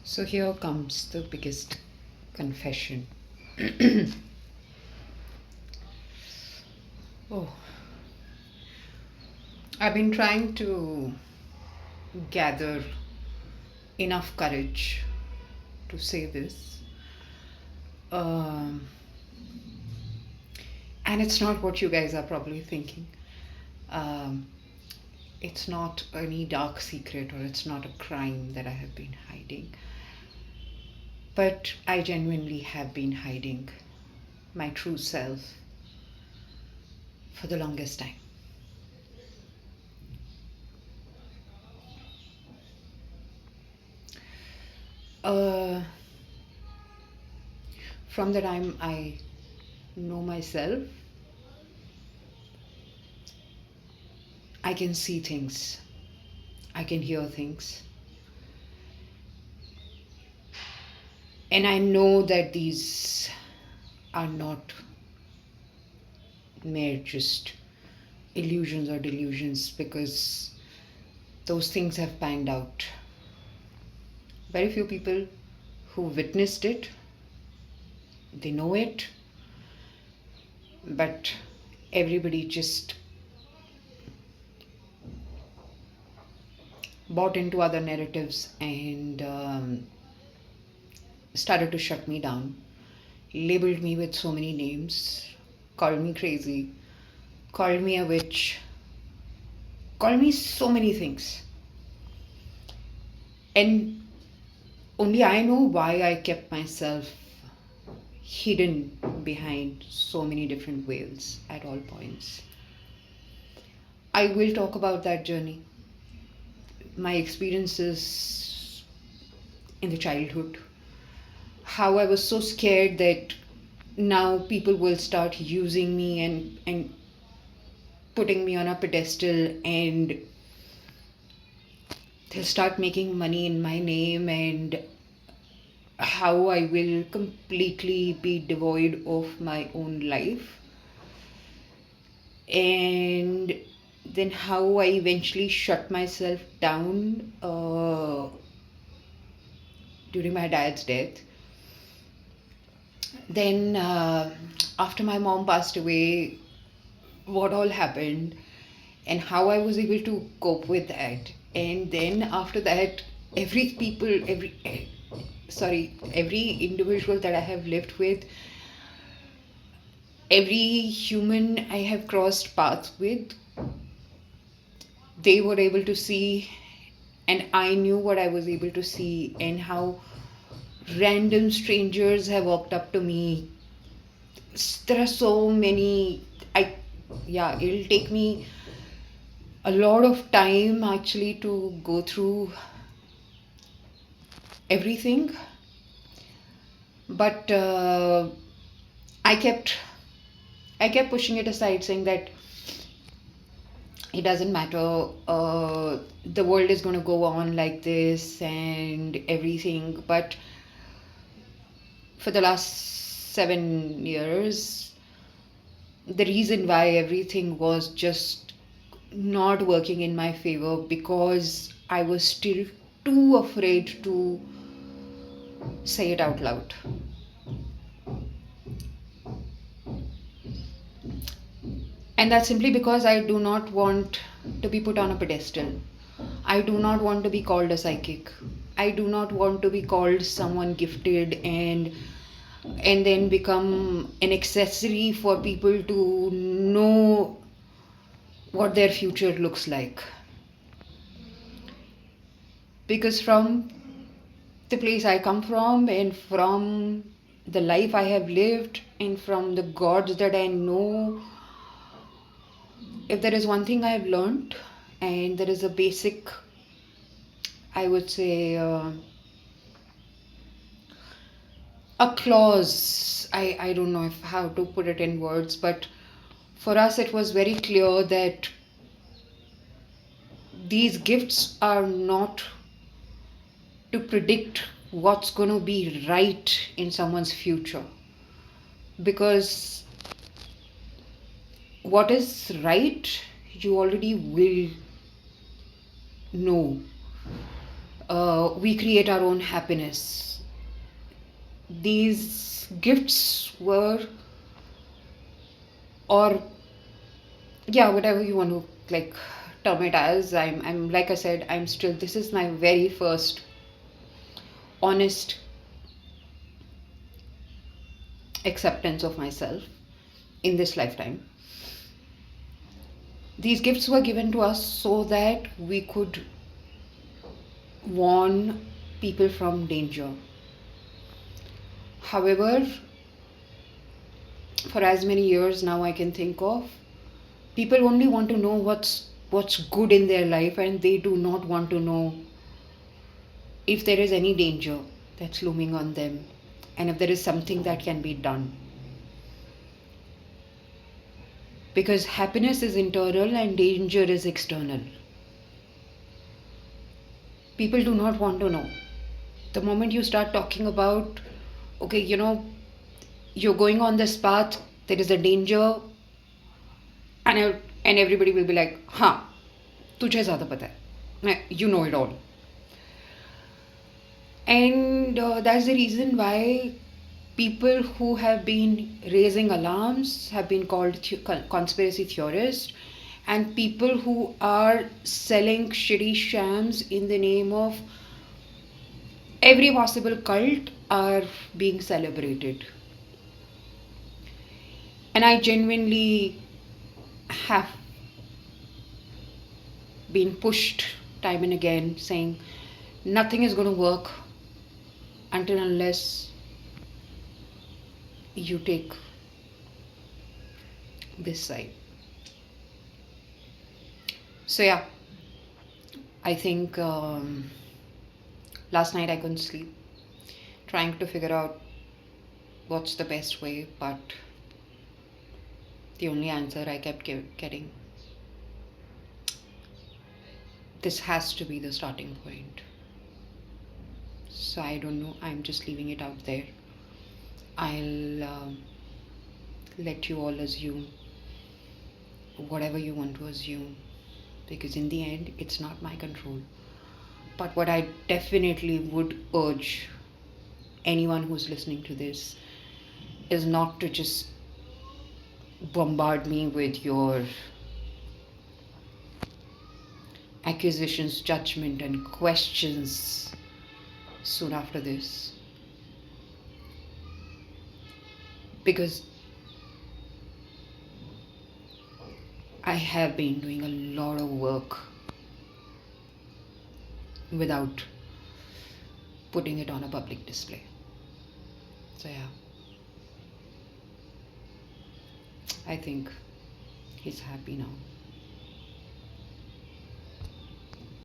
So here comes the biggest confession. Oh, I've been trying to gather enough courage to say this. Um, and it's not what you guys are probably thinking. Um, it's not any dark secret or it's not a crime that I have been hiding. But I genuinely have been hiding my true self for the longest time. Uh, from the time I know myself, I can see things, I can hear things, and I know that these are not mere just illusions or delusions because those things have panned out. Very few people who witnessed it, they know it, but everybody just bought into other narratives and started to shut me down, labeled me with so many names, called me crazy, called me a witch, called me so many things. And only I know why I kept myself hidden behind so many different veils at all points. I will talk about that journey, my experiences in the childhood, how I was so scared that now people will start using me and putting me on a pedestal and they'll start making money in my name, and how I will completely be devoid of my own life, and then how I eventually shut myself down during my dad's death. Then, after my mom passed away, what all happened and how I was able to cope with that. And then after that, every people, every individual that I have lived with, every human I have crossed paths with, they were able to see, and I knew what I was able to see, and how random strangers have walked up to me. There are so many. Yeah, it'll take me a lot of time actually to go through everything, but I kept I kept pushing it aside, saying that it doesn't matter. The world is going to go on like this and everything. But for the last 7 years, the reason why everything was just not working in my favor because I was still too afraid to say it out loud. And that's simply because I do not want to be put on a pedestal. I do not want to be called a psychic. I do not want to be called someone gifted and then become an accessory for people to know what their future looks like. Because from the place I come from and from the life I have lived and from the gods that I know, if there is one thing I have learned, and there is a basic, I would say, a clause. I don't know if how to put it in words, but for us it was very clear that these gifts are not to predict what's going to be right in someone's future, because what is right you already will know. we create our own happiness. These gifts were, or yeah, whatever you want to like term it as. I'm like I said, I'm still. This is my very first honest acceptance of myself in this lifetime. These gifts were given to us so that we could warn people from danger. However, for as many years now I can think of, people only want to know what's good in their life, and they do not want to know if there is any danger that's looming on them, and if there is something that can be done. Because happiness is internal and danger is external. People do not want to know. The moment you start talking about, okay, you're going on this path, there is a danger, and everybody will be like, हाँ, तुझे ज़्यादा पता है, you know it all. And that's the reason why people who have been raising alarms have been called conspiracy theorists, and people who are selling shitty shams in the name of every possible cult are being celebrated. And I genuinely have been pushed time and again saying nothing is going to work until unless you take this side. So yeah, I think last night I couldn't sleep trying to figure out what's the best way, but the only answer I kept getting, this has to be the starting point. So I don't know, I'm just leaving it out there. I'll let you all assume whatever you want to assume, because in the end it's not my control. But what I definitely would urge anyone who's listening to this is not to just bombard me with your accusations, judgment, and questions soon after this. Because I have been doing a lot of work without putting it on a public display. So yeah, I think he's happy now.